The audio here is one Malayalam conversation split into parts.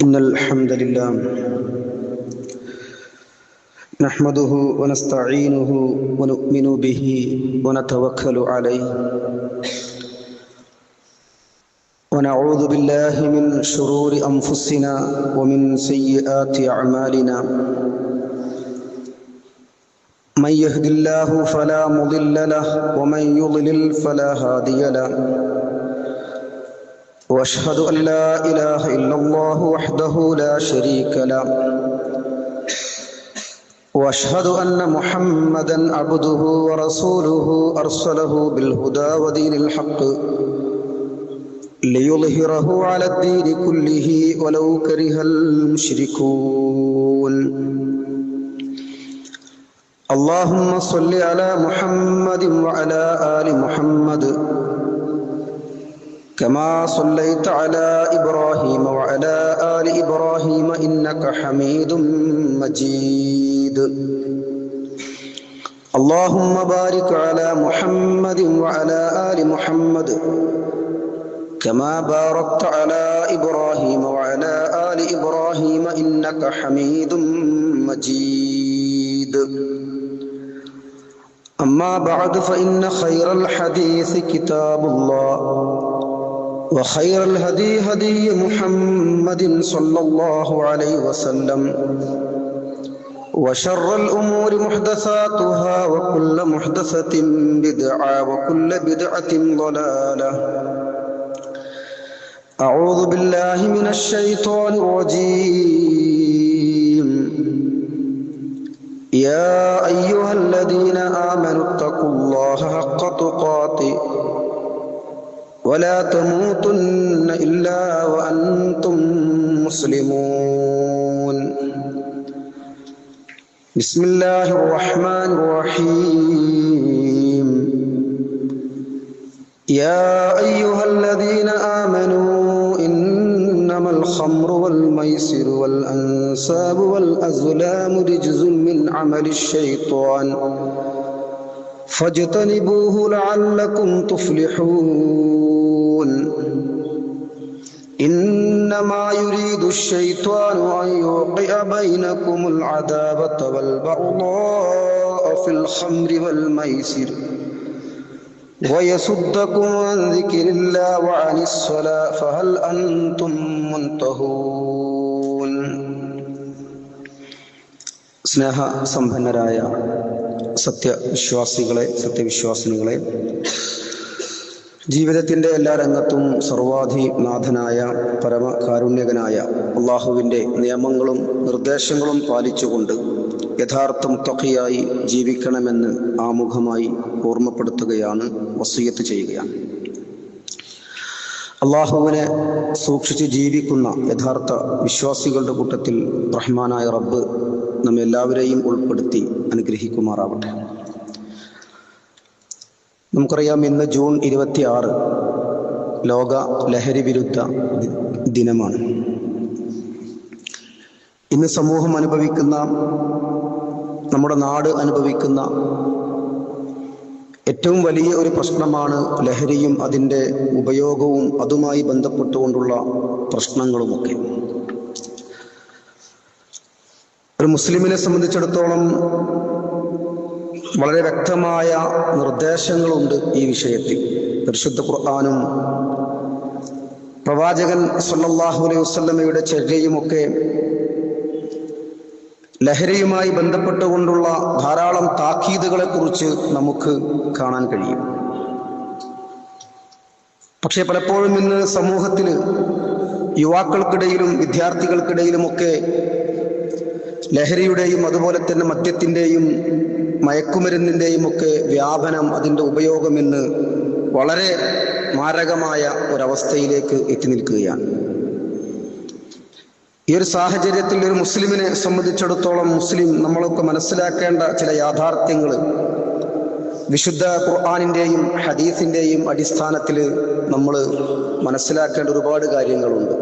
إن الحمد لله نحمده ونستعينه ونؤمن به ونتوكل عليه ونعوذ بالله من شرور أنفسنا ومن سيئات أعمالنا من يهد الله فلا مضل له ومن يضلل فلا هادي له وأشهد أن لا إله إلا الله وحده لا شريك له وأشهد أن محمدا عبده ورسوله أرسله بالهدى ودين الحق ليظهره على الدين كله ولو كره المشركون اللهم صل على محمد وعلى آل محمد كما صليت على إبراهيم وعلى آل إبراهيم إنك حميد مجيد اللهم بارك على محمد وعلى آل محمد كما باركت على إبراهيم وعلى آل إبراهيم إنك حميد مجيد أما بعد فإن خير الحديث كتاب الله وخير الهدي هدي محمد صلى الله عليه وسلم وشر الأمور محدثاتها وكل محدثة بدعة وكل بدعة ضلالة أعوذ بالله من الشيطان الرجيم يا أيها الذين آمنوا اتقوا الله حق تقاته ولا تموتن إلا وأنتم مسلمون بسم الله الرحمن الرحيم يا أيها الذين آمنوا إنما الخمر والميسر والأنساب والأزلام رجز من عمل الشيطان فاجتنبوه لعلكم تفلحون إنما يريد الشيطان أن يوقع بينكم العداوة والبغضاء في الخمر والميسر ويصدكم عن ذكر الله وعن الصلاة فهل أنتم منتهون സ്നേഹ സമ്പന്നരായ സത്യവിശ്വാസിനികളെ ജീവിതത്തിൻ്റെ എല്ലാ രംഗത്തും സർവാധിനാഥനായ പരമകാരുണ്യകനായ അള്ളാഹുവിൻ്റെ നിയമങ്ങളും നിർദ്ദേശങ്ങളും പാലിച്ചുകൊണ്ട് യഥാർത്ഥ മുത്തഖിയായി ജീവിക്കണമെന്ന് ആമുഖമായി ഓർമ്മപ്പെടുത്തുകയാണ്, വസിയ്യത്ത് ചെയ്യുകയാണ്. അള്ളാഹുവിനെ സൂക്ഷിച്ച് ജീവിക്കുന്ന യഥാർത്ഥ വിശ്വാസികളുടെ കൂട്ടത്തിൽ റഹ്മാനായ റബ്ബ് നമ്മെല്ലാവരെയും ഉൾപ്പെടുത്തി അനുഗ്രഹിക്കുമാറാവട്ടെ. നമുക്കറിയാം, ഇന്ന് ജൂൺ 26 ലോക ലഹരി വിരുദ്ധ ദിനമാണ്. ഇന്ന് സമൂഹം അനുഭവിക്കുന്ന, നമ്മുടെ നാട് അനുഭവിക്കുന്ന ഏറ്റവും വലിയ ഒരു പ്രശ്നമാണ് ലഹരിയും അതിൻ്റെ ഉപയോഗവും അതുമായി ബന്ധപ്പെട്ടുകൊണ്ടുള്ള പ്രശ്നങ്ങളുമൊക്കെ. ഒരു മുസ്ലിമിനെ സംബന്ധിച്ചിടത്തോളം വളരെ വ്യക്തമായ നിർദ്ദേശങ്ങളുണ്ട് ഈ വിഷയത്തിൽ. പരിശുദ്ധ ഖുർആനും പ്രവാചകൻ സല്ലല്ലാഹു അലൈഹി വസല്ലമയുടെ ചര്യയുമൊക്കെ ലഹരിയുമായി ബന്ധപ്പെട്ടുകൊണ്ടുള്ള ധാരാളം താക്കീതുകളെ കുറിച്ച് നമുക്ക് കാണാൻ കഴിയും. പക്ഷേ പലപ്പോഴും ഇന്ന് സമൂഹത്തിൽ യുവാക്കൾക്കിടയിലും വിദ്യാർത്ഥികൾക്കിടയിലുമൊക്കെ ലഹരിയുടെയും അതുപോലെ തന്നെ മദ്യത്തിൻ്റെയും മയക്കുമരുന്നിൻ്റെയും ഒക്കെ വ്യാപനം, അതിൻ്റെ ഉപയോഗം ഇന്ന് വളരെ മാരകമായ ഒരവസ്ഥയിലേക്ക് എത്തി നിൽക്കുകയാണ്. ഈ ഒരു സാഹചര്യത്തിൽ ഒരു മുസ്ലിമിനെ സംബന്ധിച്ചിടത്തോളം നമ്മളൊക്കെ മനസ്സിലാക്കേണ്ട ചില യാഥാർത്ഥ്യങ്ങൾ വിശുദ്ധ ഖുർആനിൻ്റെയും ഹദീസിൻ്റെയും അടിസ്ഥാനത്തിൽ നമ്മൾ മനസ്സിലാക്കേണ്ട ഒരുപാട് കാര്യങ്ങളുണ്ട്.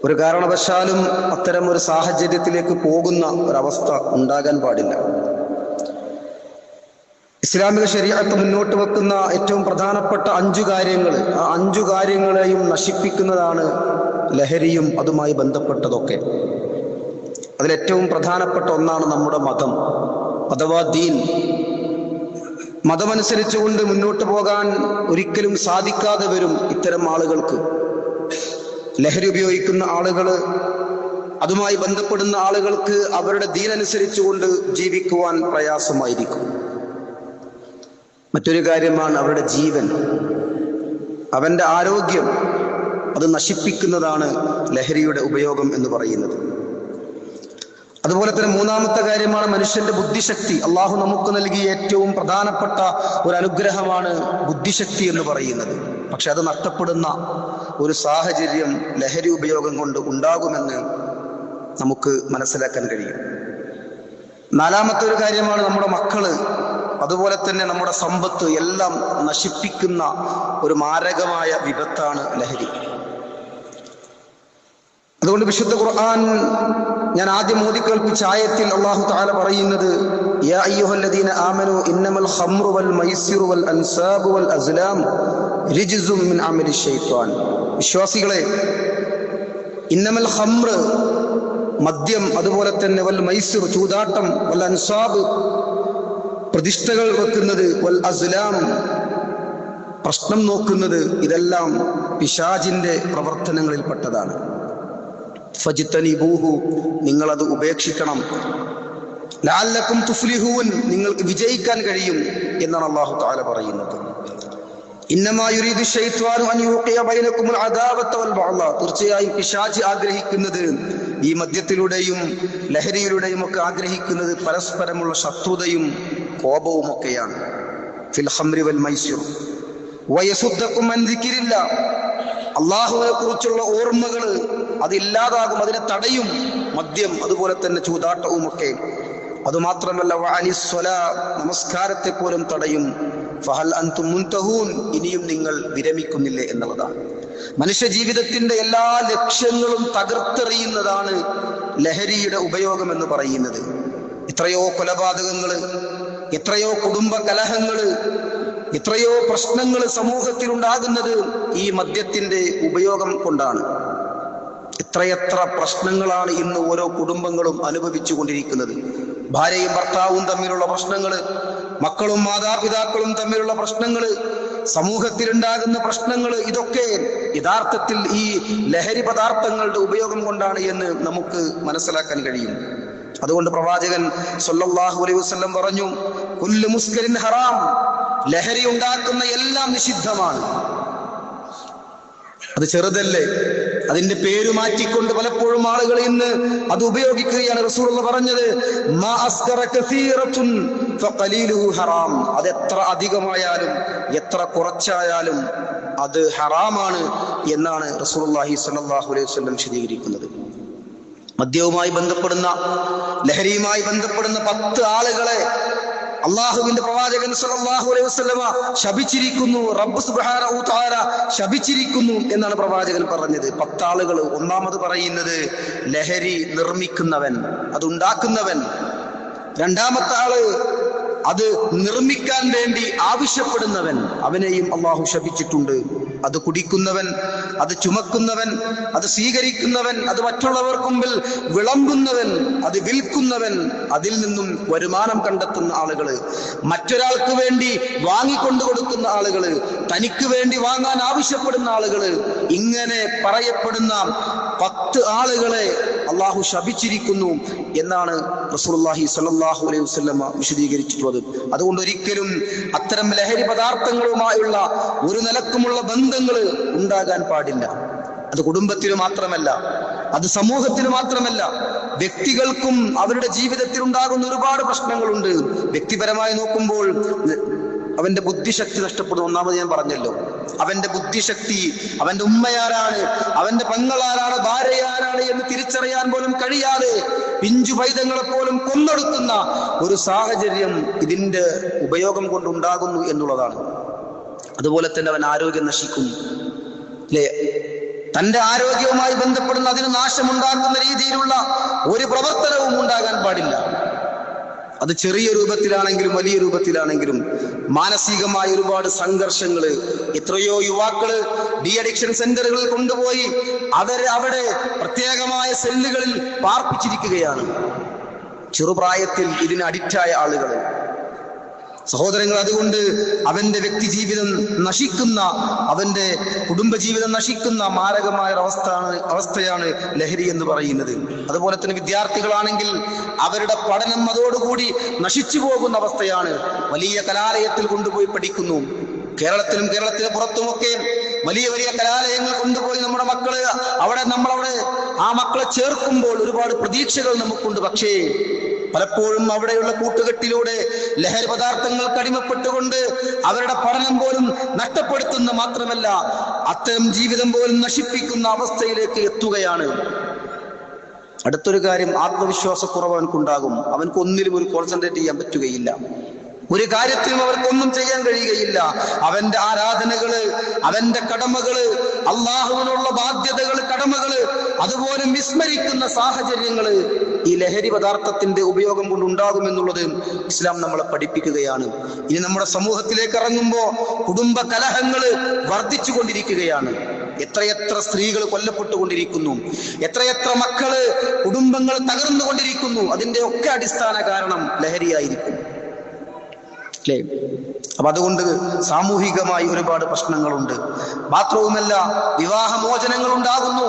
ഒരു കാരണവശാലും അത്തരം ഒരു സാഹചര്യത്തിലേക്ക് പോകുന്ന ഒരവസ്ഥ ഉണ്ടാകാൻ പാടില്ല. ഇസ്ലാമിക ശരീഅത്ത് മുന്നോട്ട് വെക്കുന്ന ഏറ്റവും പ്രധാനപ്പെട്ട 5 കാര്യങ്ങൾ, ആ 5 കാര്യങ്ങളെയും നശിപ്പിക്കുന്നതാണ് ലഹരിയും അതുമായി ബന്ധപ്പെട്ടതൊക്കെ. അതിലേറ്റവും പ്രധാനപ്പെട്ട ഒന്നാണ് നമ്മുടെ മതം അഥവാ ദീൻ. മതമനുസരിച്ചുകൊണ്ട് മുന്നോട്ട് പോകാൻ ഒരിക്കലും സാധിക്കാതെ വരും ഇത്തരം ആളുകൾക്ക്. ലഹരി ഉപയോഗിക്കുന്ന ആളുകൾ, അതുമായി ബന്ധപ്പെടുന്ന ആളുകൾക്ക് അവരുടെ ദീനനുസരിച്ചുകൊണ്ട് ജീവിക്കുവാൻ പ്രയാസമായിരിക്കും. മറ്റൊരു കാര്യമാണ് അവരുടെ ജീവൻ, അവന്റെ ആരോഗ്യം. അത് നശിപ്പിക്കുന്നതാണ് ലഹരിയുടെ ഉപയോഗം എന്ന് പറയുന്നത്. അതുപോലെ തന്നെ മൂന്നാമത്തെ കാര്യമാണ് മനുഷ്യന്റെ ബുദ്ധിശക്തി. അള്ളാഹു നമുക്ക് നൽകിയ ഏറ്റവും പ്രധാനപ്പെട്ട ഒരു അനുഗ്രഹമാണ് ബുദ്ധിശക്തി എന്ന് പറയുന്നത്. പക്ഷെ അത് നഷ്ടപ്പെടുന്ന ഒരു സാഹചര്യം ലഹരി ഉപയോഗം കൊണ്ട് ഉണ്ടാകുമെന്ന് നമുക്ക് മനസ്സിലാക്കാൻ കഴിയും. നാലാമത്തെ ഒരു കാര്യമാണ് നമ്മുടെ മക്കള്, അതുപോലെ തന്നെ നമ്മുടെ സമ്പത്ത് എല്ലാം നശിപ്പിക്കുന്ന ഒരു മാരകമായ വിപത്താണ് ലഹരി. അതുകൊണ്ട് വിശുദ്ധ ഖുർആൻ ഞാൻ ആദ്യം ഓതി കേൾപ്പിച്ച ആയത്തിൽ അല്ലാഹു തആല പറയുന്നത്, യാ അയ്യുഹല്ലദീന ആമനൂ ഇന്നമൽ ഖംറു വൽ മൈസിറു വൽ അൻസാബു വൽ അസ്ലാം റിജ്സും മിൻ അമലി ശൈത്വാൻ. വിശ്വാസികളെ, ഇന്നമൽ ഖംർ മദ്യം, അതുപോലെ തന്നെ വൽ മൈസിർ ചൂതാട്ടം, വൽ അൻസാബ് പ്രതിഷ്ഠകൾ വെക്കുന്നത്, വൽ അസ്ലാം പ്രശ്നം നോക്കുന്നത്, ഇതെല്ലാം പിശാചിന്റെ പ്രവർത്തനങ്ങളിൽപ്പെട്ടതാണ്. ഫജ്തനിബൂഹു, നിങ്ങളത് ഉപേക്ഷിക്കണം. ലഅല്ലക്കും തുഫ്ലിഹൂൻ, നിങ്ങൾക്ക് വിജയിക്കാൻ കഴിയും എന്നാണ് അല്ലാഹു തആല പറയുന്നത്. ഇന്നമാ യുരീദു ശൈത്വാനു അൻ യുഖിയ ബൈനകുമുൽ അദാവത വൽ ബഅള. തീർച്ചയായും പിശാച് ആഗ്രഹിക്കുന്നത്, ഈ മദ്യത്തിലൂടെയും ലഹരിയിലൂടെയും ഒക്കെ ആഗ്രഹിക്കുന്നത് പരസ്പരമുള്ള ശത്രുതയും കോപവും ഒക്കെയാണ്. ഫിൽ ഖംറി വൽ മൈസിർ വയസുദ്ദക്കും അൻ ദിക്രില്ലാ. അള്ളാഹുവിനെ കുറിച്ചുള്ള ഓർമ്മകൾ അതില്ലാതാകും, അതിനെ തടയും മദ്യം, അതുപോലെ തന്നെ ചൂതാട്ടവും ഒക്കെ. അതുമാത്രമല്ല വഅനിസ്സലാ, നമസ്കാരത്തെ പോലും തടയും. ഫഹൽ അൻതും മുൻതഹൂൻ, ഇനിയും നിങ്ങൾ വിരമിക്കുന്നില്ലേ എന്നുള്ളതാണ്. മനുഷ്യ ജീവിതത്തിന്റെ എല്ലാ ലക്ഷ്യങ്ങളും തകർത്തെറിയുന്നതാണ് ലഹരിയുടെ ഉപയോഗം എന്ന് പറയുന്നത്. എത്രയോ കൊലപാതകങ്ങള്, എത്രയോ കുടുംബ കലഹങ്ങള്, എത്രയോ പ്രശ്നങ്ങൾ സമൂഹത്തിൽ ഉണ്ടാകുന്നത് ഈ മദ്യത്തിന്റെ ഉപയോഗം കൊണ്ടാണ്. എത്രയെത്ര പ്രശ്നങ്ങളാണ് ഇന്ന് ഓരോ കുടുംബങ്ങളും അനുഭവിച്ചു കൊണ്ടിരിക്കുന്നത്. ഭാര്യയും ഭർത്താവും തമ്മിലുള്ള പ്രശ്നങ്ങള്, മക്കളും മാതാപിതാക്കളും തമ്മിലുള്ള പ്രശ്നങ്ങള്, സമൂഹത്തിലുണ്ടാകുന്ന പ്രശ്നങ്ങള്, ഇതൊക്കെ യഥാർത്ഥത്തിൽ ഈ ലഹരി പദാർത്ഥങ്ങളുടെ ഉപയോഗം കൊണ്ടാണ് എന്ന് നമുക്ക് മനസ്സിലാക്കാൻ കഴിയും. അതുകൊണ്ട് പ്രവാചകൻ സല്ലല്ലാഹു അലൈഹി വസല്ലം പറഞ്ഞു, കുല്ലു മുസ്കരിൻ ഹറാം, ലഹരി ഉണ്ടാക്കുന്ന എല്ലാം നിഷിദ്ധമാണ്. അത് ചെറുതല്ലേ, അതിന്റെ പേര് മാറ്റിക്കൊണ്ട് പലപ്പോഴും ആളുകൾ ഇന്ന് അത് ഉപയോഗിക്കുകയാണ്. റസൂലുള്ളാഹി പറഞ്ഞത്, മാ അസ്കറ കസീറത്തുൻ ഫഖലീലുഹു ഹറാം. അത് എത്ര അധികമായാലും എത്ര കുറച്ചായാലും അത് ഹറാമാണ് എന്നാണ് റസൂലുള്ളാഹി സ്വല്ലല്ലാഹു അലൈഹി വസല്ലം വിശദീകരിക്കുന്നത്. മദ്യവുമായി ബന്ധപ്പെടുന്ന, ലഹരിയുമായി ബന്ധപ്പെടുന്ന 10 ആളുകളെ അള്ളാഹുവിന്റെ പ്രവാചകൻ സല്ലല്ലാഹു അലൈഹി വസല്ലമ ശപിച്ചിരിക്കുന്നു. റബ്ബ് സുബ്ഹാനഹു തആല ശപിച്ചിരിക്കുന്നു എന്നാണ് പ്രവാചകൻ പറഞ്ഞത്. 10 ആളുകൾ. ഒന്നാമത് പറയുന്നത് ലഹരി നിർമ്മിക്കുന്നവൻ, അതുണ്ടാക്കുന്നവൻ. രണ്ടാമത്തെ ആള് അത് നിർമ്മിക്കാൻ വേണ്ടി ആവശ്യപ്പെടുന്നവൻ, അവനെയും അള്ളാഹു ശപിച്ചിട്ടുണ്ട്. അത് കുടിക്കുന്നവൻ, അത് ചുമക്കുന്നവൻ, അത് സ്വീകരിക്കുന്നവൻ, അത് മറ്റുള്ളവർക്ക് മുമ്പിൽ വിളമ്പുന്നവൻ, അത് വിൽക്കുന്നവൻ, അതിൽ നിന്നും വരുമാനം കണ്ടെത്തുന്ന ആളുകള്, മറ്റൊരാൾക്ക് വേണ്ടി വാങ്ങിക്കൊണ്ടു കൊടുക്കുന്ന ആളുകള്, തനിക്ക് വേണ്ടി വാങ്ങാൻ ആവശ്യപ്പെടുന്ന ആളുകള്, ഇങ്ങനെ പറയപ്പെടുന്ന 10 ആളുകളെ അള്ളാഹു ശപിച്ചിരിക്കുന്നു എന്നാണ് റസൂലുള്ളാഹി സ്വല്ലല്ലാഹു അലൈഹി വസല്ലം വിശദീകരിച്ചിട്ടുള്ളത്. അതുകൊണ്ട് ഒരിക്കലും അത്തരം ലഹരി പദാർത്ഥങ്ങളുമായുള്ള ഒരു നിലക്കുമുള്ള ബന്ധങ്ങൾ ഉണ്ടാകാൻ പാടില്ല. അത് കുടുംബത്തിന് മാത്രമല്ല, അത് സമൂഹത്തിന് മാത്രമല്ല, വ്യക്തികൾക്കും അവരുടെ ജീവിതത്തിൽ ഉണ്ടാകുന്ന ഒരുപാട് പ്രശ്നങ്ങളുണ്ട്. വ്യക്തിപരമായി നോക്കുമ്പോൾ അവന്റെ ബുദ്ധിശക്തി നഷ്ടപ്പെടുന്നു. ഒന്നാമത് ഞാൻ പറഞ്ഞല്ലോ, അവന്റെ ബുദ്ധിശക്തി, അവന്റെ ഉമ്മയാരാണ്, അവന്റെ പെങ്ങളാരാണ്, ഭാര്യയാരാണ് എന്ന് തിരിച്ചറിയാൻ പോലും കഴിയാതെ പിഞ്ചു പൈതങ്ങളെ പോലും കൊന്നൊടുക്കുന്ന ഒരു സാഹചര്യം ഇതിന്റെ ഉപയോഗം കൊണ്ടുണ്ടാകുന്നു എന്നുള്ളതാണ്. അതുപോലെ തന്നെ അവൻ ആരോഗ്യം നശിക്കും, അല്ലേ? തന്റെ ആരോഗ്യവുമായി ബന്ധപ്പെടുന്ന അതിന് നാശമുണ്ടാക്കുന്ന രീതിയിലുള്ള ഒരു പ്രവർത്തനവും ഉണ്ടാകാൻ പാടില്ല. അത് ചെറിയ രൂപത്തിലാണെങ്കിലും വലിയ രൂപത്തിലാണെങ്കിലും മാനസികമായ ഒരുപാട് സംഘർഷങ്ങള്. എത്രയോ യുവാക്കള് ഡി അഡിക്ഷൻ സെന്ററുകളിൽ കൊണ്ടുപോയി അവിടെ പ്രത്യേകമായ സെല്ലുകളിൽ പാർപ്പിച്ചിരിക്കുകയാണ്. ചെറുപ്രായത്തിൽ ഇതിന് അഡിക്റ്റായ ആളുകൾ. സഹോദരങ്ങൾ, അതുകൊണ്ട് അവന്റെ വ്യക്തി ജീവിതം നശിക്കുന്ന, അവന്റെ കുടുംബജീവിതം നശിക്കുന്ന മാരകമായ അവസ്ഥയാണ് ലഹരി എന്ന് പറയുന്നത്. അതുപോലെ തന്നെ വിദ്യാർത്ഥികളാണെങ്കിൽ അവരുടെ പഠനം അതോടുകൂടി നശിച്ചു പോകുന്ന അവസ്ഥയാണ്. വലിയ കലാലയത്തിൽ കൊണ്ടുപോയി പഠിക്കുന്നു. കേരളത്തിലും പുറത്തുമൊക്കെ വലിയ വലിയ കലാലയങ്ങൾ കൊണ്ടുപോയി നമ്മുടെ മക്കള് നമ്മളവിടെ ആ മക്കളെ ചേർക്കുമ്പോൾ ഒരുപാട് പ്രതീക്ഷകൾ നമുക്കുണ്ട്. പക്ഷേ പലപ്പോഴും അവിടെയുള്ള കൂട്ടുകെട്ടിലൂടെ ലഹരി പദാർത്ഥങ്ങൾക്ക് അടിമപ്പെട്ടുകൊണ്ട് അവരുടെ പഠനം പോലും നഷ്ടപ്പെടുത്തുന്ന മാത്രമല്ല അത്തരം ജീവിതം പോലും നശിപ്പിക്കുന്ന അവസ്ഥയിലേക്ക് എത്തുകയാണ്. അടുത്തൊരു കാര്യം, ആത്മവിശ്വാസക്കുറവ് അവൻക്കുണ്ടാകും. അവൻക്കൊന്നിലും ഒരു കോൺസെൻട്രേറ്റ് ചെയ്യാൻ പറ്റുകയില്ല. ഒരു കാര്യത്തിലും അവർക്കൊന്നും ചെയ്യാൻ കഴിയുകയില്ല. അവന്റെ ആരാധനകള്, അവന്റെ കടമകള്, അള്ളാഹുവിനുള്ള ബാധ്യതകള്, കടമകള് അതുപോലെ വിസ്മരിക്കുന്ന സാഹചര്യങ്ങള് ഈ ലഹരി പദാർത്ഥത്തിന്റെ ഉപയോഗം കൊണ്ട് ഉണ്ടാകുമെന്നുള്ളത് ഇസ്ലാം നമ്മളെ പഠിപ്പിക്കുകയാണ്. ഇനി നമ്മുടെ സമൂഹത്തിലേക്ക് ഇറങ്ങുമ്പോൾ കുടുംബ കലഹങ്ങള് വർദ്ധിച്ചു കൊണ്ടിരിക്കുകയാണ്. എത്രയെത്ര സ്ത്രീകൾ കൊല്ലപ്പെട്ടുകൊണ്ടിരിക്കുന്നു, എത്രയെത്ര മക്കള്, കുടുംബങ്ങൾ തകർന്നുകൊണ്ടിരിക്കുന്നു. അതിന്റെ ഒക്കെ അടിസ്ഥാന കാരണം ലഹരിയായിരിക്കും. അല്ലേ? അപ്പൊ അതുകൊണ്ട് സാമൂഹികമായി ഒരുപാട് പ്രശ്നങ്ങളുണ്ട്. മാത്രവുമല്ല, വിവാഹമോചനങ്ങൾ ഉണ്ടാകുന്നു,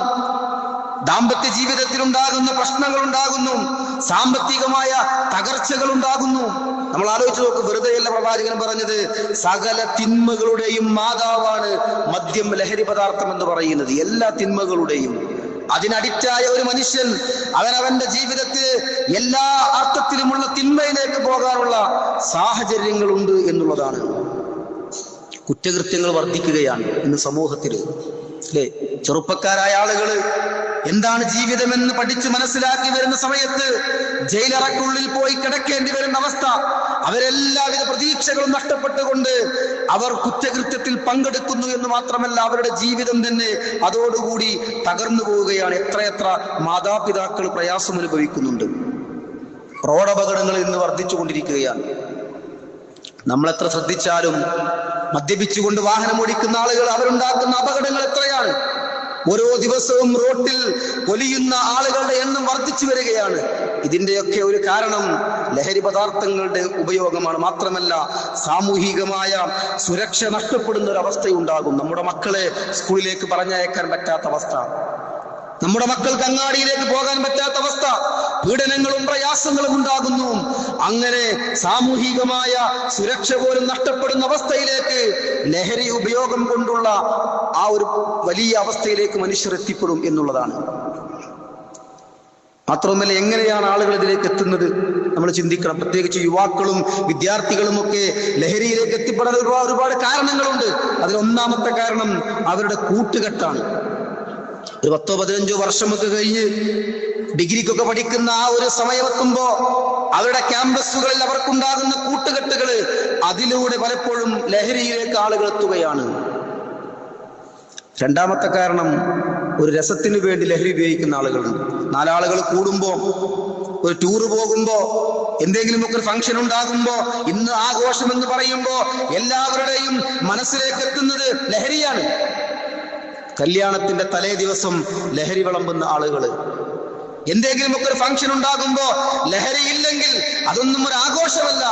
ദാമ്പത്യ ജീവിതത്തിൽ ഉണ്ടാകുന്ന പ്രശ്നങ്ങൾ ഉണ്ടാകുന്നു, സാമ്പത്തികമായ തകർച്ചകൾ ഉണ്ടാകുന്നു. നമ്മൾ ആലോചിച്ച് നോക്ക്, വെറുതെയല്ല പ്രവാചകൻ പറഞ്ഞത് സകല തിന്മകളുടെയും മാതാവാണ് മദ്യം, ലഹരി പദാർത്ഥം എന്ന് പറയുന്നത്. എല്ലാ തിന്മകളുടെയും അതിനഡിക്റ്റായ ഒരു മനുഷ്യൻ അവനവന്റെ ജീവിതത്തിൽ എല്ലാ അർത്ഥത്തിലുമുള്ള തിന്മയിലേക്ക് പോകാനുള്ള സാഹചര്യങ്ങളുണ്ട് എന്നുള്ളതാണ്. കുറ്റകൃത്യങ്ങൾ വർദ്ധിക്കുകയാണ് ഇന്ന് സമൂഹത്തിൽ. അല്ലേ? ചെറുപ്പക്കാരായ ആളുകള് എന്താണ് ജീവിതമെന്ന് പഠിച്ച് മനസ്സിലാക്കി വരുന്ന സമയത്ത് ജയിലറക്കുള്ളിൽ പോയി കിടക്കേണ്ടി വരുന്ന അവസ്ഥ, അവരെല്ലാവിധ പ്രതീക്ഷകളും നഷ്ടപ്പെട്ടുകൊണ്ട് അവർ കുറ്റകൃത്യത്തിൽ പങ്കെടുക്കുന്നു എന്ന് മാത്രമല്ല അവരുടെ ജീവിതം തന്നെ അതോടുകൂടി തകർന്നു പോവുകയാണ്. എത്രയെത്ര മാതാപിതാക്കൾ പ്രയാസം അനുഭവിക്കുന്നുണ്ട്. റോഡപകടങ്ങൾ ഇന്ന് വർദ്ധിച്ചു കൊണ്ടിരിക്കുകയാണ്. നമ്മളെത്ര ശ്രദ്ധിച്ചാലും മദ്യപിച്ചുകൊണ്ട് വാഹനം ഓടിക്കുന്ന ആളുകൾ അവരുണ്ടാക്കുന്ന അപകടങ്ങൾ എത്രയാണ്. ഓരോ ദിവസവും റോട്ടിൽ പൊലിയുന്ന ആളുകളുടെ എണ്ണം വർദ്ധിച്ചു വരികയാണ്. ഇതിന്റെയൊക്കെ ഒരു കാരണം ലഹരി പദാർത്ഥങ്ങളുടെ ഉപയോഗമാണ്. മാത്രമല്ല സാമൂഹികമായ സുരക്ഷ നഷ്ടപ്പെടുന്ന ഒരു അവസ്ഥയുണ്ടാകും. നമ്മുടെ മക്കളെ സ്കൂളിലേക്ക് പറഞ്ഞയക്കാൻ പറ്റാത്ത അവസ്ഥ, നമ്മുടെ മക്കൾക്ക് അങ്ങാടിയിലേക്ക് പോകാൻ പറ്റാത്ത അവസ്ഥ, പീഡനങ്ങളും പ്രയാസങ്ങളും ഉണ്ടാകുന്നു. അങ്ങനെ സാമൂഹികമായ സുരക്ഷ പോലും നഷ്ടപ്പെടുന്ന അവസ്ഥയിലേക്ക് ലഹരി ഉപയോഗം കൊണ്ടുള്ള ആ ഒരു വലിയ അവസ്ഥയിലേക്ക് മനുഷ്യർ എത്തിപ്പെടും എന്നുള്ളതാണ്. മാത്രവുമല്ല, എങ്ങനെയാണ് ആളുകൾ ഇതിലേക്ക് എത്തുന്നത് നമ്മൾ ചിന്തിക്കണം. പ്രത്യേകിച്ച് യുവാക്കളും വിദ്യാർത്ഥികളും ഒക്കെ ലഹരിയിലേക്ക് എത്തിപ്പെടാൻ ഒരുപാട് കാരണങ്ങളുണ്ട്. അതിൽ ഒന്നാമത്തെ കാരണം അവരുടെ കൂട്ടുകെട്ടാണ്. ഒരു 10-15 വർഷമൊക്കെ കഴിഞ്ഞ് ഡിഗ്രിക്കൊക്കെ പഠിക്കുന്ന ആ ഒരു സമയമെത്തുമ്പോ അവരുടെ ക്യാമ്പസുകളിൽ അവർക്കുണ്ടാകുന്ന കൂട്ടുകെട്ടുകള് അതിലൂടെ പലപ്പോഴും ലഹരിയിലേക്ക് ആളുകൾ എത്തുകയാണ്. രണ്ടാമത്തെ കാരണം, ഒരു രസത്തിന് വേണ്ടി ലഹരി ഉപയോഗിക്കുന്ന ആളുകളുണ്ട്. 4 ആളുകൾ കൂടുമ്പോ, ഒരു ടൂറ് പോകുമ്പോ, എന്തെങ്കിലുമൊക്കെ ഒരു ഫംഗ്ഷൻ ഉണ്ടാകുമ്പോ, ഇന്ന് ആഘോഷം എന്ന് പറയുമ്പോ എല്ലാവരുടെയും മനസ്സിലേക്ക് എത്തുന്നത് ലഹരിയാണ്. കല്യാണത്തിന്റെ തലേ ദിവസം ലഹരി വിളമ്പുന്ന ആളുകള്, എന്തെങ്കിലുമൊക്കെ ഒരു ഫംഗ്ഷൻ ഉണ്ടാകുമ്പോ ലഹരി ഇല്ലെങ്കിൽ അതൊന്നും ഒരു ആഘോഷമല്ല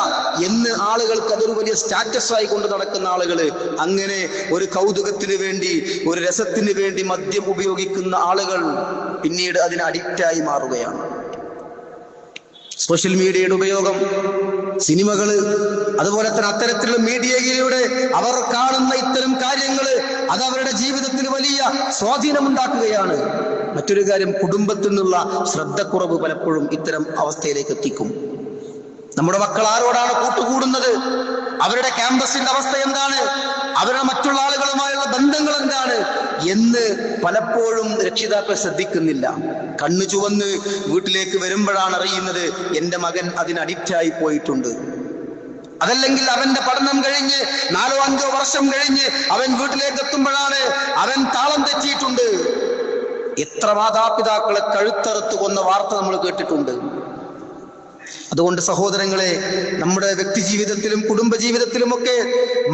എന്ന് ആളുകൾക്ക് അതൊരു വലിയ സ്റ്റാറ്റസ് ആയി കൊണ്ട് നടക്കുന്ന ആളുകള്, അങ്ങനെ ഒരു കൗതുകത്തിന് വേണ്ടി, ഒരു രസത്തിന് വേണ്ടി മദ്യം ഉപയോഗിക്കുന്ന ആളുകൾ പിന്നീട് അതിന് അഡിക്റ്റായി മാറുകയാണ്. സോഷ്യൽ മീഡിയയുടെ ഉപയോഗം, സിനിമകള്, അതുപോലെ തന്നെ അത്തരത്തിലുള്ള മീഡിയയിലൂടെ അവർ കാണുന്ന ഇത്തരം കാര്യങ്ങള് അത് അവരുടെ ജീവിതത്തിൽ വലിയ സ്വാധീനമുണ്ടാക്കുകയാണ്. മറ്റൊരു കാര്യം, കുടുംബത്തിൽ നിന്നുള്ള ശ്രദ്ധക്കുറവ് പലപ്പോഴും ഇത്തരം അവസ്ഥയിലേക്ക് എത്തിക്കും. നമ്മുടെ മക്കൾ ആരോടാണ് കൂട്ടുകൂടുന്നത്, അവരുടെ ക്യാമ്പസിന്റെ അവസ്ഥ എന്താണ്, അവരുടെ മറ്റുള്ള ആളുകളുമായുള്ള ബന്ധങ്ങൾ എന്താണ് എന്ന് പലപ്പോഴും രക്ഷിതാക്കൾ ശ്രദ്ധിക്കുന്നില്ല. കണ്ണു ചുവന്ന് വീട്ടിലേക്ക് വരുമ്പോഴാണ് അറിയുന്നത് എന്റെ മകൻ അതിന് അഡിക്റ്റായി പോയിട്ടുണ്ട്. അതല്ലെങ്കിൽ അവന്റെ പഠനം കഴിഞ്ഞ് 4-5 വർഷം കഴിഞ്ഞ് അവൻ വീട്ടിലേക്ക് എത്തുമ്പോഴാണ് അവൻ താളം തെറ്റിയിട്ടുണ്ട്. എത്ര മാതാപിതാക്കളെ കഴുത്തറുത്ത് കൊന്ന വാർത്ത നമ്മൾ കേട്ടിട്ടുണ്ട്. അതുകൊണ്ട് സഹോദരങ്ങളെ, നമ്മുടെ വ്യക്തി ജീവിതത്തിലും കുടുംബ ജീവിതത്തിലുമൊക്കെ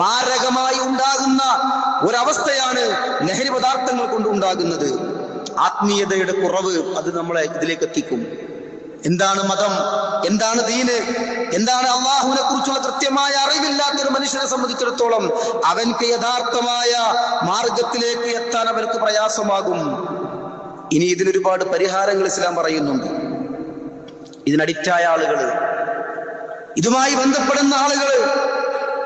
മാരകമായി ഉണ്ടാകുന്ന ഒരവസ്ഥയാണ് ലഹരി പദാർത്ഥങ്ങൾ കൊണ്ട് ഉണ്ടാകുന്നത്. ആത്മീയതയുടെ കുറവ് അത് നമ്മളെ ഇതിലേക്ക് എത്തിക്കും. എന്താണ് മതം, എന്താണ് ദീന്, എന്താണ് അള്ളാഹുവിനെ കുറിച്ചുള്ള കൃത്യമായ അറിവില്ലാത്തൊരു മനുഷ്യനെ സംബന്ധിച്ചിടത്തോളം അവൻക്ക് യഥാർത്ഥമായ മാർഗത്തിലേക്ക് എത്താൻ അവർക്ക് പ്രയാസമാകും. ഇനി ഇതിനൊരുപാട് പരിഹാരങ്ങൾ ഇസ്ലാം പറയുന്നുണ്ട്. ഇതിനഡിക്റ്റായ ആളുകൾ, ഇതുമായി ബന്ധപ്പെടുന്ന ആളുകൾ,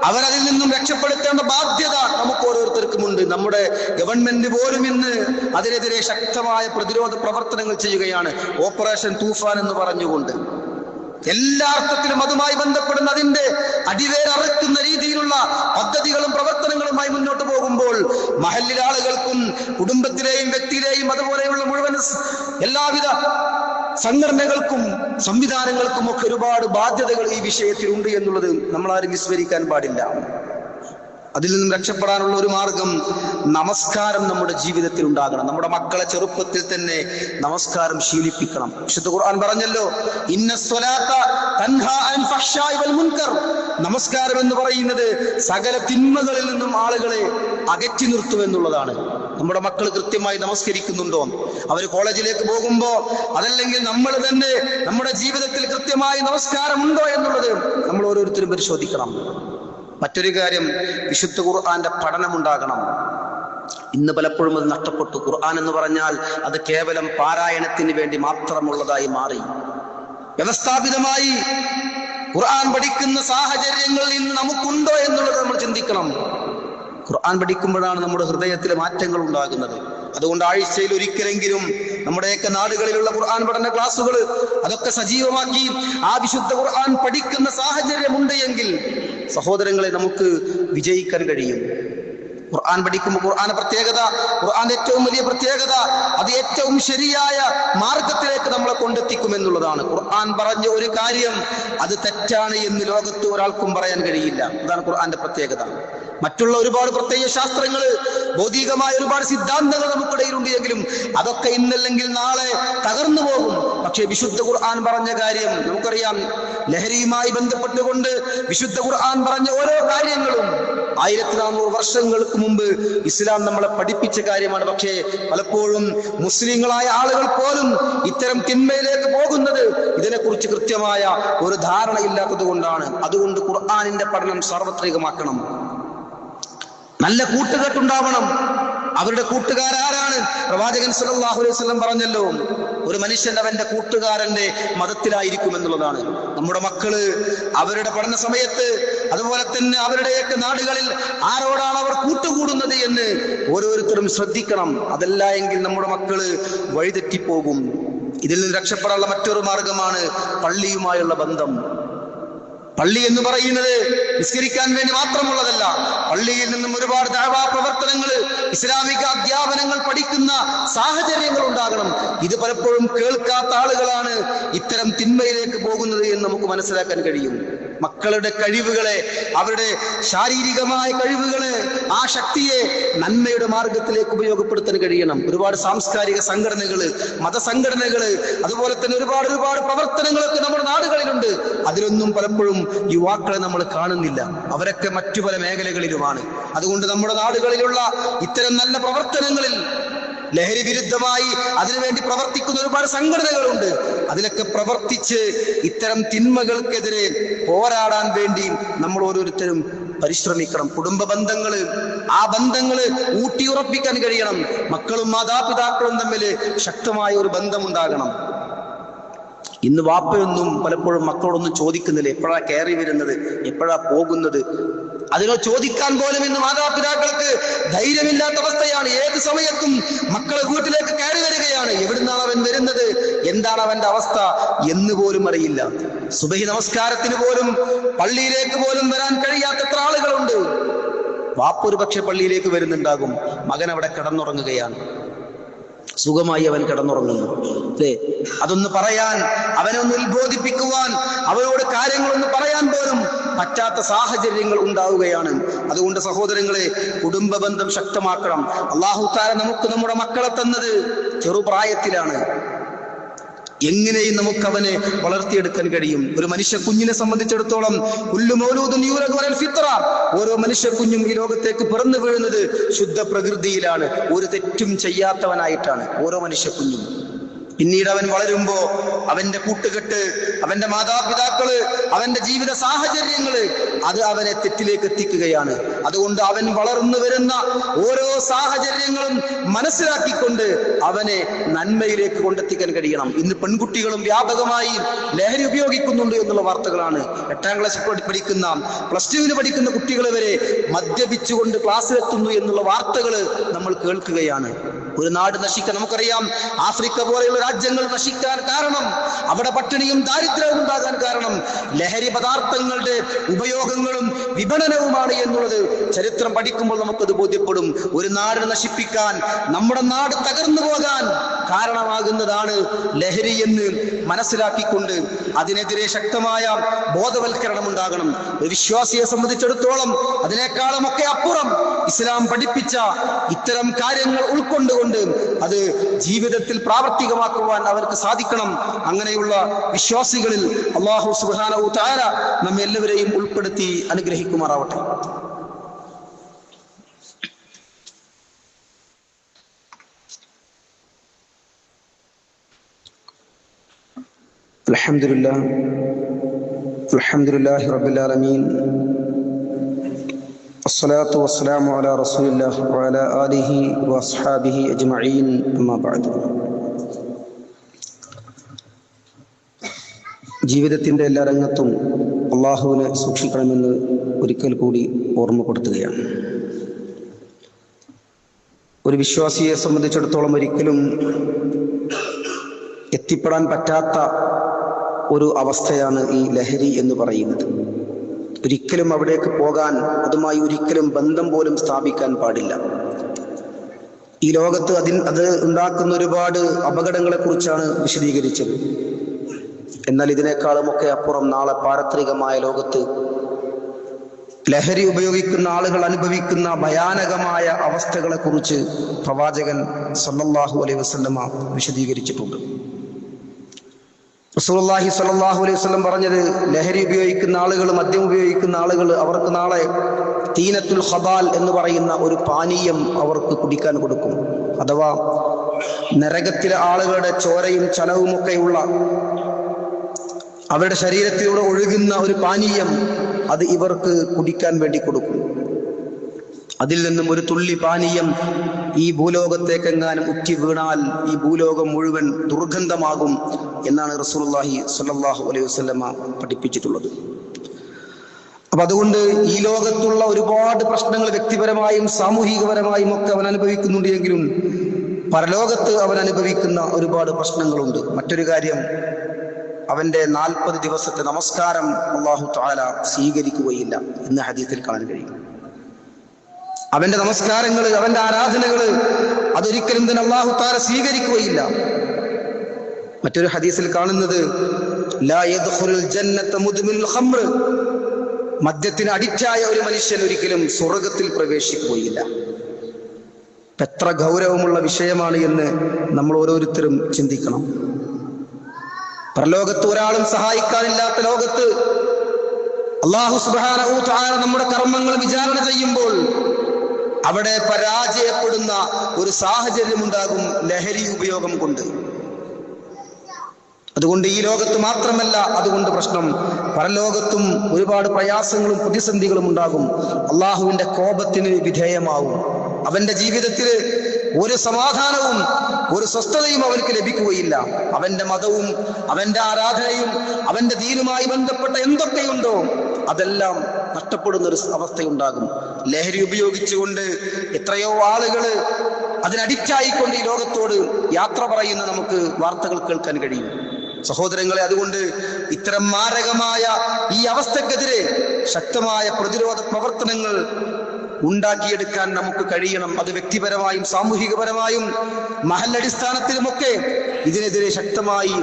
അവരതിൽ നിന്നും രക്ഷപ്പെടുത്തേണ്ട ബാധ്യത നമുക്ക് ഓരോരുത്തർക്കുമുണ്ട്. നമ്മുടെ ഗവൺമെന്റ് പോലും ഇന്ന് അതിനെതിരെ ശക്തമായ പ്രതിരോധ പ്രവർത്തനങ്ങൾ ചെയ്യുകയാണ്. ഓപ്പറേഷൻ തൂഫാൻ എന്ന് പറഞ്ഞുകൊണ്ട് എല്ലാ അർത്ഥത്തിലും അതുമായി ബന്ധപ്പെടുന്ന അതിന്റെ അടിവേരറുക്കുന്ന രീതിയിലുള്ള പദ്ധതികളും പ്രവർത്തനങ്ങളുമായി മുന്നോട്ട് പോകുമ്പോൾ മഹല്ലിലെ ആളുകൾക്കും കുടുംബത്തിലെയും വ്യക്തിയിലെയും അതുപോലെയുള്ള മുഴുവൻ എല്ലാവിധ സംഘടനകൾക്കും സംവിധാനങ്ങൾക്കും ഒക്കെ ഒരുപാട് ബാധ്യതകൾ ഈ വിഷയത്തിലുണ്ട് എന്നുള്ളത് നമ്മളാരും വിസ്മരിക്കാൻ പാടില്ല. അതിൽ നിന്നും രക്ഷപ്പെടാനുള്ള ഒരു മാർഗം നമസ്കാരം നമ്മുടെ ജീവിതത്തിൽ ഉണ്ടാകണം. നമ്മുടെ മക്കളെ ചെറുപ്പത്തിൽ തന്നെ നമസ്കാരം ശീലിപ്പിക്കണം. വിശുദ്ധ ഖുർആൻ പറഞ്ഞല്ലോ, ഇന്നസ്സലാത്ത തൻഹാ അനിൽ ഫഹ്ശാഇ വൽ മുൻകർ. നമസ്കാരം എന്ന് പറയുന്നത് സകല തിന്മകളിൽ നിന്നും ആളുകളെ അകറ്റി നിർത്തുമെന്നുള്ളതാണ്. നമ്മുടെ മക്കൾ കൃത്യമായി നമസ്കരിക്കുന്നുണ്ടോ, അവർ കോളേജിലേക്ക് പോകുമ്പോ അതല്ലെങ്കിൽ നമ്മൾ തന്നെ നമ്മുടെ ജീവിതത്തിൽ കൃത്യമായി നമസ്കാരം ഉണ്ടോ എന്നുള്ളത് നമ്മൾ ഓരോരുത്തരും പരിശോധിക്കണം. മറ്റൊരു കാര്യം, വിശുദ്ധ ഖുർആന്റെ പഠനമുണ്ടാകണം. ഇന്ന് പലപ്പോഴും അത് നഷ്ടപ്പെട്ടു. ഖുർആൻ എന്ന് പറഞ്ഞാൽ അത് കേവലം പാരായണത്തിന് വേണ്ടി മാത്രമുള്ളതായി മാറി. വ്യവസ്ഥാപിതമായി ഖുർആൻ പഠിക്കുന്ന സാഹചര്യങ്ങൾ ഇന്ന് നമുക്കുണ്ടോ എന്നുള്ളത് നമ്മൾ ചിന്തിക്കണം. ഖുർആൻ പഠിക്കുമ്പോഴാണ് നമ്മുടെ ഹൃദയത്തിൽ മാറ്റങ്ങൾ ഉണ്ടാകുന്നത്. അതുകൊണ്ട് ആഴ്ചയിൽ ഒരിക്കലെങ്കിലും നമ്മുടെയൊക്കെ നാടുകളിലുള്ള ഖുർആൻ പഠന ക്ലാസ്സുകൾ അതൊക്കെ സജീവമാക്കി ആ വിശുദ്ധ ഖുർആൻ പഠിക്കുന്ന സാഹചര്യമുണ്ട് എങ്കിൽ സഹോദരങ്ങളെ നമുക്ക് വിജയിക്കാൻ കഴിയും. ഖുർആൻ പഠിക്കുമ്പോൾ ഖുർആന്റെ പ്രത്യേകത, ഖുർആന്റെ ഏറ്റവും വലിയ പ്രത്യേകത അത് ഏറ്റവും ശരിയായ മാർഗത്തിലേക്ക് നമ്മളെ കൊണ്ടെത്തിക്കും എന്നുള്ളതാണ്. ഖുർആൻ പറഞ്ഞ ഒരു കാര്യം അത് തെറ്റാണ് എന്ന് ലോകത്ത് ഒരാൾക്കും പറയാൻ കഴിയില്ല. അതാണ് ഖുർആന്റെ പ്രത്യേകത. മറ്റുള്ള ഒരുപാട് പ്രത്യയ ശാസ്ത്രങ്ങൾ, ഭൗതികമായ ഒരുപാട് സിദ്ധാന്തങ്ങൾ നമുക്കിടയിലുണ്ട് എങ്കിലും അതൊക്കെ ഇന്നല്ലെങ്കിൽ നാളെ തകർന്നു പോകും. പക്ഷേ വിശുദ്ധ ഖുർആൻ പറഞ്ഞ കാര്യം നമുക്കറിയാം. ലഹരിയുമായി ബന്ധപ്പെട്ടുകൊണ്ട് വിശുദ്ധ ഖുർആൻ പറഞ്ഞ ഓരോ കാര്യങ്ങളും 1400 വർഷങ്ങൾക്ക് മുമ്പ് ഇസ്ലാം നമ്മളെ പഠിപ്പിച്ച കാര്യമാണ്. പക്ഷേ പലപ്പോഴും മുസ്ലിങ്ങളായ ആളുകൾ പോലും ഇത്തരം തിന്മയിലേക്ക് പോകുന്നത് ഇതിനെക്കുറിച്ച് കൃത്യമായ ഒരു ധാരണ ഇല്ലാത്തത് കൊണ്ടാണ്. അതുകൊണ്ട് ഖുർആനിന്റെ പഠനം സാർവത്രികമാക്കണം. നല്ല കൂട്ടുകെട്ടുണ്ടാവണം. അവരുടെ കൂട്ടുകാരാരാണ്? പ്രവാചകൻ സല്ലല്ലാഹു അലൈഹി വസല്ലം പറഞ്ഞല്ലോ, ഒരു മനുഷ്യൻ അവന്റെ കൂട്ടുകാരന്റെ മതത്തിലായിരിക്കും എന്നുള്ളതാണ്. നമ്മുടെ മക്കള് അവരുടെ പഠന സമയത്ത് അതുപോലെ തന്നെ അവരുടെയൊക്കെ നാടുകളിൽ ആരോടാണ് അവർ കൂട്ടുകൂടുന്നത് എന്ന് ഓരോരുത്തരും ശ്രദ്ധിക്കണം. അതല്ല എങ്കിൽ നമ്മുടെ മക്കള് വഴിതെറ്റിപ്പോകും. ഇതിൽ നിന്ന് രക്ഷപ്പെടാനുള്ള മറ്റൊരു മാർഗമാണ് പള്ളിയുമായുള്ള ബന്ധം. പള്ളി എന്ന് പറയുന്നത് നിസ്കരിക്കാൻ വേണ്ടി മാത്രമുള്ളതല്ല. പള്ളിയിൽ നിന്നും ഒരുപാട് ദഅവാ പ്രവർത്തനങ്ങൾ, ഇസ്ലാമിക അധ്യാപനങ്ങൾ പഠിക്കുന്ന സാഹചര്യങ്ങൾ ഉണ്ടാകണം. ഇത് പലപ്പോഴും കേൾക്കാത്ത ആളുകളാണ് ഇത്തരം തിന്മയിലേക്ക് പോകുന്നത് എന്ന് നമുക്ക് മനസ്സിലാക്കാൻ കഴിയും. മക്കളുടെ കഴിവുകളെ, അവരുടെ ശാരീരികമായ കഴിവുകളെ, ആ ശക്തിയെ നന്മയുടെ മാർഗത്തിലേക്ക് ഉപയോഗപ്പെടുത്താൻ കഴിയണം. ഒരുപാട് സാംസ്കാരിക സംഘടനകള്, മതസംഘടനകള്, അതുപോലെ തന്നെ ഒരുപാട് പ്രവർത്തനങ്ങളൊക്കെ നമ്മുടെ നാടുകളിലുണ്ട്. അതിലൊന്നും പലപ്പോഴും യുവാക്കളെ നമ്മൾ കാണുന്നില്ല. അവരൊക്കെ മറ്റു പല മേഖലകളിലുമാണ്. അതുകൊണ്ട് നമ്മുടെ നാടുകളിലുള്ള ഇത്തരം നല്ല പ്രവർത്തനങ്ങളിൽ ലഹരി വിരുദ്ധമായി അതിനുവേണ്ടി പ്രവർത്തിക്കുന്ന ഒരുപാട് സംഘടനകളുണ്ട്. അതിലൊക്കെ പ്രവർത്തിച്ച് ഇത്തരം തിന്മകൾക്കെതിരെ പോരാടാൻ വേണ്ടി നമ്മൾ ഓരോരുത്തരും പരിശ്രമിക്കണം. കുടുംബ ബന്ധങ്ങള്, ആ ബന്ധങ്ങള് ഊട്ടിയുറപ്പിക്കാൻ കഴിയണം. മക്കളും മാതാപിതാക്കളും തമ്മിൽ ശക്തമായ ഒരു ബന്ധമുണ്ടാകണം. ഇന്ന് വാപ്പയൊന്നും പലപ്പോഴും മക്കളോടൊന്നും ചോദിക്കുന്നില്ല. എപ്പോഴാ കയറി വരുന്നത്, എപ്പോഴാ പോകുന്നത്, അതിനോ ചോദിക്കാൻ പോലും ഇന്ന് മാതാപിതാക്കൾക്ക് ധൈര്യമില്ലാത്ത അവസ്ഥയാണ്. ഏത് സമയത്തും മക്കളെ വീട്ടിലേക്ക് കയറി വരികയാണ്. എവിടുന്നാണ് അവൻ വരുന്നത്, എന്താണ് അവന്റെ അവസ്ഥ എന്ന് പോലും അറിയില്ല. സുബഹി നമസ്കാരത്തിന് പോലും പള്ളിയിലേക്ക് പോലും വരാൻ കഴിയാത്ത എത്ര ആളുകളുണ്ട്. വാപ്പ ഒരു പക്ഷെ പള്ളിയിലേക്ക് വരുന്നുണ്ടാകും, മകൻ അവിടെ കിടന്നുറങ്ങുകയാണ്. സുഖമായി അവൻ കിടന്നുറങ്ങുന്നു. അല്ലേ? അതൊന്ന് പറയാൻ, അവനെ ഒന്ന് ഉത്ബോധിപ്പിക്കുവാൻ, അവനോട് കാര്യങ്ങളൊന്ന് പറയാൻ പോലും പറ്റാത്ത സാഹചര്യങ്ങൾ ഉണ്ടാവുകയാണ്. അതുകൊണ്ട് സഹോദരങ്ങളെ, കുടുംബ ബന്ധം ശക്തമാക്കണം. അല്ലാഹു തആല നമുക്ക് നമ്മുടെ മക്കളെ തന്നത് ചെറുപ്രായത്തിലാണ്. എങ്ങനെയും നമുക്ക് അവനെ വളർത്തിയെടുക്കാൻ കഴിയും. ഒരു മനുഷ്യ കുഞ്ഞിനെ സംബന്ധിച്ചിടത്തോളം ഓരോ മനുഷ്യ കുഞ്ഞും ഈ ലോകത്തേക്ക് പിറന്നു വീഴുന്നത് ശുദ്ധ പ്രകൃതിയിലാണ്, ഒരു തെറ്റും ചെയ്യാത്തവനായിട്ടാണ് ഓരോ മനുഷ്യ കുഞ്ഞും. പിന്നീട് അവൻ വളരുമ്പോ അവന്റെ കൂട്ടുകെട്ട്, അവന്റെ മാതാപിതാക്കള്, അവന്റെ ജീവിത സാഹചര്യങ്ങള് അത് അവനെ തെറ്റിലേക്ക് എത്തിക്കുകയാണ്. അതുകൊണ്ട് അവൻ വളർന്നു വരുന്ന ഓരോ സാഹചര്യങ്ങളും മനസ്സിലാക്കിക്കൊണ്ട് അവനെ നന്മയിലേക്ക് കൊണ്ടെത്തിക്കാൻ കഴിയണം. ഇന്ന് പെൺകുട്ടികളും വ്യാപകമായി ലഹരി ഉപയോഗിക്കുന്നുണ്ട് എന്നുള്ള വാർത്തകളാണ്. 8ാം ക്ലാസ്സിൽ പഠിക്കുന്ന, +2 പഠിക്കുന്ന കുട്ടികൾ വരെ മദ്യപിച്ചുകൊണ്ട് ക്ലാസ്സിലെത്തുന്നു എന്നുള്ള വാർത്തകൾ നമ്മൾ കേൾക്കുകയാണ്. ഒരു നാട് നശിക്കാൻ, നമുക്കറിയാം ആഫ്രിക്ക പോലെയുള്ള രാജ്യങ്ങൾ നശിക്കാൻ കാരണം, അവിടെ പട്ടിണിയും ദാരിദ്ര്യവും ഉണ്ടാകാൻ കാരണം ലഹരി പദാർത്ഥങ്ങളുടെ ഉപയോഗങ്ങളും വിപണനവുമാണ് എന്നുള്ളത് ചരിത്രം പഠിക്കുമ്പോൾ നമുക്കത് ബോധ്യപ്പെടും. ഒരു നാട് നശിപ്പിക്കാൻ, നമ്മുടെ നാട് തകർന്നു പോകാൻ കാരണമാകുന്നതാണ് ലഹരി എന്ന് മനസ്സിലാക്കിക്കൊണ്ട് അതിനെതിരെ ശക്തമായ ബോധവൽക്കരണം ഉണ്ടാകണം. ഒരു വിശ്വാസിയെ സംബന്ധിച്ചിടത്തോളം അതിനേക്കാളും ഒക്കെ അപ്പുറം ഇസ്ലാം പഠിപ്പിച്ച ഇത്തരം കാര്യങ്ങൾ ഉൾക്കൊണ്ടുകൊണ്ട് അത് ജീവിതത്തിൽ പ്രാവർത്തികമാക്കുവാൻ അവർക്ക് സാധിക്കണം. അങ്ങനെയുള്ള വിശ്വാസികളിൽ അല്ലാഹു സുബ്ഹാനഹു തആല നമ്മെ എല്ലാവരെയും ഉൾപ്പെടുത്തി അനുഗ്രഹിക്കുമാറാവട്ടെ. അൽഹംദുലില്ലാഹി റബ്ബിൽ ആലമീൻ അസ്സലാത്തു വസ്സലാമു അലാ റസൂലില്ലാഹി വഅലാ ആലിഹി വഅസ്ഹാബിഹി അജ്മഈൻ. അമ്മാ ബഅദ്. ജീവിതത്തിന്റെ എല്ലാ രംഗത്തും അല്ലാഹുവിനെ സൂക്ഷിക്കണമെന്ന് ഒരിക്കൽ കൂടി ഓർമ്മപ്പെടുത്തുകയാണ്. ഒരു വിശ്വാസിയെ സംബന്ധിച്ചിടത്തോളം ഒരിക്കലും എത്തിപ്പെടാൻ പറ്റാത്ത ഒരു അവസ്ഥയാണ് ഈ ലഹരി എന്ന് പറയുന്നത്. ഒരിക്കലും അവിടേക്ക് പോകാൻ, അതുമായി ഒരിക്കലും ബന്ധം പോലും സ്ഥാപിക്കാൻ പാടില്ല. ഈ ലോകത്ത് അത് ഉണ്ടാക്കുന്ന ഒരുപാട് അപകടങ്ങളെ കുറിച്ചാണ് വിശദീകരിച്ചത്. എന്നാൽ ഇതിനേക്കാളും ഒക്കെ അപ്പുറം നാളെ പാരത്രികമായ ലോകത്ത് ലഹരി ഉപയോഗിക്കുന്ന ആളുകൾ അനുഭവിക്കുന്ന ഭയാനകമായ അവസ്ഥകളെ കുറിച്ച് പ്രവാചകൻ സല്ലല്ലാഹു അലൈഹി വസല്ലമ വിശദീകരിച്ചിട്ടുണ്ട്. റസൂലുള്ളാഹി സ്വല്ലല്ലാഹു അലൈഹി വസല്ലം പറഞ്ഞത്, ലഹരി ഉപയോഗിക്കുന്ന ആളുകൾ, മദ്യം ഉപയോഗിക്കുന്ന ആളുകൾ, അവർക്ക് നാളെ തീനത്തുൽ ഖബാൽ എന്ന് പറയുന്ന ഒരു പാനീയം അവർക്ക് കുടിക്കാൻ കൊടുക്കും. അഥവാ നരകത്തിലെ ആളുകളുടെ ചോരയും ചലവും ഒക്കെയുള്ള അവരുടെ ശരീരത്തിലൂടെ ഒഴുകുന്ന ഒരു പാനീയം അത് ഇവർക്ക് കുടിക്കാൻ വേണ്ടി കൊടുക്കും. അതിൽ നിന്നും ഒരു തുള്ളി പാനീയം ഈ ഭൂലോകത്തേക്കെങ്ങാനും ഉറ്റി വീണാൽ ഈ ഭൂലോകം മുഴുവൻ ദുർഗന്ധമാകും എന്നാണ് റസൂലുള്ളാഹി സ്വല്ലല്ലാഹു അലൈഹി വസല്ലമ പഠിപ്പിച്ചിട്ടുള്ളത്. അപ്പൊ അതുകൊണ്ട് ഈ ലോകത്തുള്ള ഒരുപാട് പ്രശ്നങ്ങൾ വ്യക്തിപരമായും സാമൂഹികപരമായും ഒക്കെ അവൻ അനുഭവിക്കുന്നുണ്ട് എങ്കിലും പരലോകത്ത് അവൻ അനുഭവിക്കുന്ന ഒരുപാട് പ്രശ്നങ്ങളുണ്ട്. മറ്റൊരു കാര്യം, അവന്റെ 40 ദിവസത്തെ നമസ്കാരം അല്ലാഹു തആല സ്വീകരിക്കുകയില്ല എന്ന് ഹദീസിൽ കാണാൻ കഴിയും. അവന്റെ നമസ്കാരങ്ങൾ, അവന്റെ ആരാധനകൾ അതൊരിക്കലും തന്നെ അല്ലാഹു തആല സ്വീകരിക്കുകയില്ല. മറ്റൊരു ഹദീസിൽ കാണുന്നത്, ലാ യദ്ഖുലുൽ ജന്നത മുദ്മിനുൽ ഖംർ, മദ്യത്തിന് അഡിക്റ്റായ ഒരു മനുഷ്യൻ ഒരിക്കലും സ്വർഗത്തിൽ പ്രവേശിക്കുകയില്ല. എത്ര ഗൗരവമുള്ള വിഷയമാണ് എന്ന് നമ്മൾ ഓരോരുത്തരും ചിന്തിക്കണം. പരലോകത്ത് ഒരാളും സഹായിക്കാനില്ലാത്ത ലോകത്ത് അല്ലാഹു സുബ്ഹാനഹു തആല നമ്മുടെ കർമ്മങ്ങൾ വിചാരണ ചെയ്യുമ്പോൾ അവിടെ പരാജയപ്പെടുന്ന ഒരു സാഹചര്യം ഉണ്ടാകും ലഹരി ഉപയോഗം കൊണ്ട്. അതുകൊണ്ട് ഈ ലോകത്ത് മാത്രമല്ല അതുകൊണ്ട് പ്രശ്നം, പരലോകത്തും ഒരുപാട് പ്രയാസങ്ങളും പ്രതിസന്ധികളും ഉണ്ടാകും. അള്ളാഹുവിന്റെ കോപത്തിന് വിധേയമാവും. അവന്റെ ജീവിതത്തിൽ ഒരു സമാധാനവും ഒരു സ്വസ്ഥതയും അവർക്ക് ലഭിക്കുകയില്ല. അവന്റെ മതവും അവന്റെ ആരാധനയും അവന്റെ ദീനുമായി ബന്ധപ്പെട്ട എന്തൊക്കെയുണ്ടോ അതെല്ലാം നഷ്ടപ്പെടുന്ന ഒരു അവസ്ഥയുണ്ടാകും. ലഹരി ഉപയോഗിച്ചുകൊണ്ട് എത്രയോ ആളുകൾ അതിനഡിക്റ്റായിക്കൊണ്ട് ഈ ലോകത്തോട് യാത്ര പറയുന്ന നമുക്ക് വാർത്തകൾ കേൾക്കാൻ കഴിയും. സഹോദരങ്ങളെ, അതുകൊണ്ട് ഇത്തരം മാരകമായ ഈ അവസ്ഥക്കെതിരെ ശക്തമായ പ്രതിരോധ പ്രവർത്തനങ്ങൾ ഉണ്ടാക്കിയെടുക്കാൻ നമുക്ക് കഴിയണം. അത് വ്യക്തിപരമായും സാമൂഹികപരമായും മഹല്ലടിസ്ഥാനത്തിലുമൊക്കെ ഇതിനെതിരെ ശക്തമായി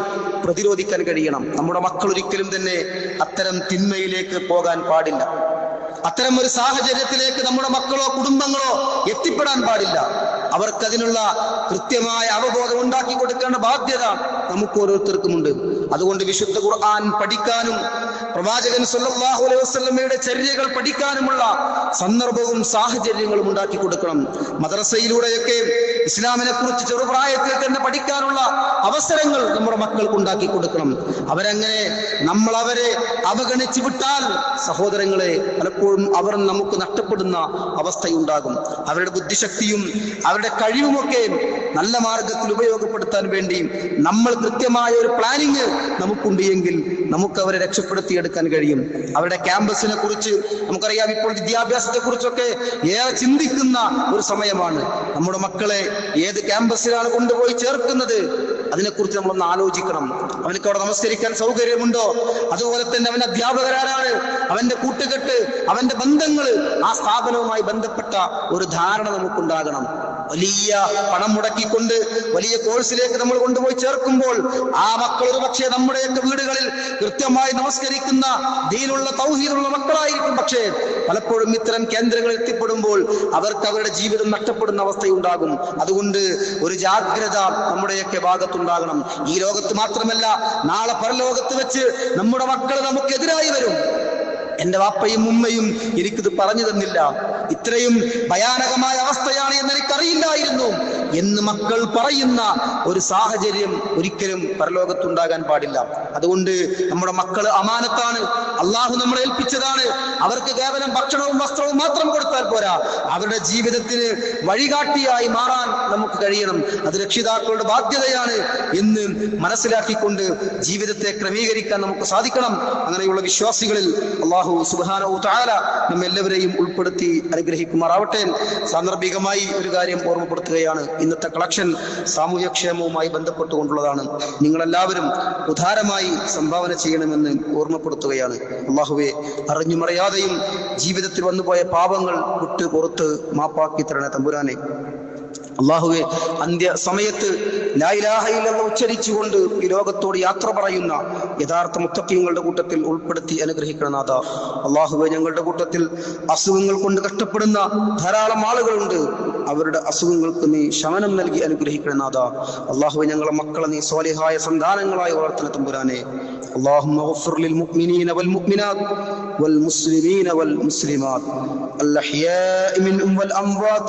പ്രതിരോധിക്കാൻ കഴിയണം. നമ്മുടെ മക്കൾ ഒരിക്കലും തന്നെ അത്തരം തിന്മയിലേക്ക് പോകാൻ പാടില്ല. അത്തരം ഒരു സാഹചര്യത്തിലേക്ക് നമ്മുടെ മക്കളോ കുടുംബങ്ങളോ എത്തിപ്പെടാൻ പാടില്ല. അവർക്കതിനുള്ള കൃത്യമായ അവബോധം ഉണ്ടാക്കി കൊടുക്കേണ്ട ബാധ്യത നമുക്ക് ഓരോരുത്തർക്കുമുണ്ട്. അതുകൊണ്ട് വിശുദ്ധ ഖുർആൻ പഠിക്കാനും പ്രവാചകൻ സല്ലല്ലാഹു അലൈഹി വസല്ലമയുടെ ചര്യകൾ പഠിക്കാനുമുള്ള സന്ദർഭവും സാഹചര്യങ്ങളും ഉണ്ടാക്കി കൊടുക്കണം. മദ്രസയിലൂടെയൊക്കെ ഇസ്ലാമിനെ കുറിച്ച് ചെറുപ്രായത്തിൽ തന്നെ പഠിക്കാനുള്ള അവസരങ്ങൾ നമ്മുടെ മക്കൾക്ക് ഉണ്ടാക്കി കൊടുക്കണം. അവരങ്ങനെ നമ്മൾ അവരെ അവഗണിച്ചു വിട്ടാൽ സഹോദരങ്ങളെ പലപ്പോഴും അവർ നമുക്ക് നഷ്ടപ്പെടുന്ന അവസ്ഥയുണ്ടാകും. അവരുടെ ബുദ്ധിശക്തിയും അവരുടെ കഴിവുമൊക്കെ നല്ല മാർഗത്തിൽ ഉപയോഗപ്പെടുത്താൻ വേണ്ടി നമ്മൾ കൃത്യമായ ഒരു പ്ലാനിങ് നമുക്കുണ്ട് എങ്കിൽ നമുക്ക് അവരെ രക്ഷപ്പെടുത്തിയെടുക്കാൻ കഴിയും. അവരുടെ ക്യാമ്പസിനെ കുറിച്ച് നമുക്കറിയാം, ഇപ്പോൾ വിദ്യാഭ്യാസത്തെ കുറിച്ചൊക്കെ ഏറെ ചിന്തിക്കുന്ന ഒരു സമയമാണ്. നമ്മുടെ മക്കളെ ഏത് ക്യാമ്പസിലാണ് കൊണ്ടുപോയി ചേർക്കുന്നത് അതിനെക്കുറിച്ച് നമ്മളൊന്ന് ആലോചിക്കണം. അവനക്ക് അവിടെ നമസ്കരിക്കാൻ സൗകര്യമുണ്ടോ? അതുപോലെ തന്നെ അവന്റെ അധ്യാപകരാരാണ്, അവന്റെ കൂട്ടുകെട്ട്, അവന്റെ ബന്ധങ്ങൾ, ആ സ്ഥാപനവുമായി ബന്ധപ്പെട്ട ഒരു ധാരണ നമുക്കുണ്ടാകണം. വലിയ പണം മുടക്കിക്കൊണ്ട് വലിയ കോഴ്സിലേക്ക് നമ്മൾ കൊണ്ടുപോയി ചേർക്കുമ്പോൾ ആ മക്കൾ ഒരു പക്ഷേ നമ്മുടെയൊക്കെ വീടുകളിൽ കൃത്യമായി നമസ്കരിക്കുന്ന ദീനുള്ള തൗഹീദുള്ള മക്കളായിരിക്കും. പക്ഷേ പലപ്പോഴും ഇത്തരം കേന്ദ്രങ്ങളിൽ എത്തിപ്പെടുമ്പോൾ അവർക്ക് അവരുടെ ജീവിതം നഷ്ടപ്പെടുന്ന അവസ്ഥയുണ്ടാകും. അതുകൊണ്ട് ഒരു ജാഗ്രത നമ്മുടെയൊക്കെ ഭാഗത്തുണ്ടാകണം. ഈ ലോകത്ത് മാത്രമല്ല, നാളെ പരലോകത്ത് വെച്ച് നമ്മുടെ മക്കൾ നമുക്കെതിരായി വരും. എന്റെ വാപ്പയും ഉമ്മയും എനിക്കിത് പറഞ്ഞു തന്നില്ല, ഇത്രയും ഭയാനകമായ അവസ്ഥയാണ് എന്ന് എനിക്കറിയില്ലായിരുന്നു എന്ന് മക്കൾ പറയുന്ന ഒരു സാഹചര്യം ഒരിക്കലും പരലോകത്തുണ്ടാകാൻ പാടില്ല. അതുകൊണ്ട് നമ്മുടെ മക്കൾ അമാനത്താണ്, അള്ളാഹു നമ്മളെ ഏൽപ്പിച്ചതാണ്. അവർക്ക് കേവലം ഭക്ഷണവും വസ്ത്രവും മാത്രം കൊടുത്താൽ പോരാ, അവരുടെ ജീവിതത്തിന് വഴികാട്ടിയായി മാറാൻ നമുക്ക് കഴിയണം. അത് രക്ഷിതാക്കളുടെ ബാധ്യതയാണ് എന്ന് മനസ്സിലാക്കിക്കൊണ്ട് ജീവിതത്തെ ക്രമീകരിക്കാൻ നമുക്ക് സാധിക്കണം. അങ്ങനെയുള്ള വിശ്വാസികളിൽ അള്ളാഹു സുബ്ഹാനഹു തആല നമ്മെല്ലാവരെയും ഉൾപ്പെടുത്തി അനുഗ്രഹിക്കുമാറാവട്ടെ. സാന്ദർഭികമായി ഒരു കാര്യം ഓർമ്മപ്പെടുത്തുകയാണ്. ഇന്നത്തെ കളക്ഷൻ സാമൂഹ്യക്ഷേമവുമായി ബന്ധപ്പെട്ടുകൊണ്ടുള്ളതാണ്. നിങ്ങളെല്ലാവരും ഉദാരമായി സംഭാവന ചെയ്യണമെന്ന് ഓർമ്മപ്പെടുത്തുകയാണ്. അള്ളാഹുവെ, അറിഞ്ഞുമറിയാതെയും ജീവിതത്തിൽ വന്നുപോയ പാപങ്ങൾ വിട്ട് പുറത്ത് മാപ്പാക്കി തരണേ തമ്പുരാനെ. അള്ളാഹുവെ, അന്ത്യ സമയത്ത് ലാ ഇലാഹ ഇല്ലല്ലാഹ് ഉച്ചരിച്ചുകൊണ്ട് ഈ ലോകത്തോട് യാത്ര പറയുന്ന യഥാർത്ഥ മുത്തഖീങ്ങളുടെ കൂട്ടത്തിൽ ഉൾപ്പെടുത്തി അനുഗ്രഹിക്കണം നാഥ. അള്ളാഹുവെ, ഞങ്ങളുടെ കൂട്ടത്തിൽ അസുഖങ്ങൾ കൊണ്ട് കഷ്ടപ്പെടുന്ന ധാരാളം ആളുകളുണ്ട്. അവരുടെ അസുഖങ്ങൾക്ക് നീ ശമനം നൽകി അനുഗ്രഹിക്കണം നാഥ. അള്ളാഹുവെ, ഞങ്ങളെ മക്കളെ നീ സ്വാലിഹായ സന്താനങ്ങളായി വളർത്തുന്ന തമ്പുരാനെ. اللهم اغفر للمؤمنين والمؤمنات والمسلمين والمسلمات الأحياء منهم والأموات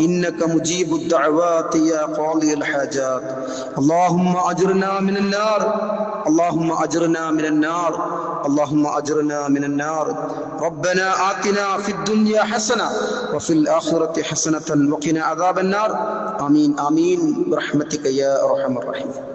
إنك مجيب الدعوات يا قاضي الحاجات. اللهم أجرنا من النار، اللهم أجرنا من النار، اللهم أجرنا من النار. ربنا آتنا في الدنيا حسنة وفي الآخرة حسنة وقنا عذاب النار. آمين آمين برحمتك يا أرحم الراحمين.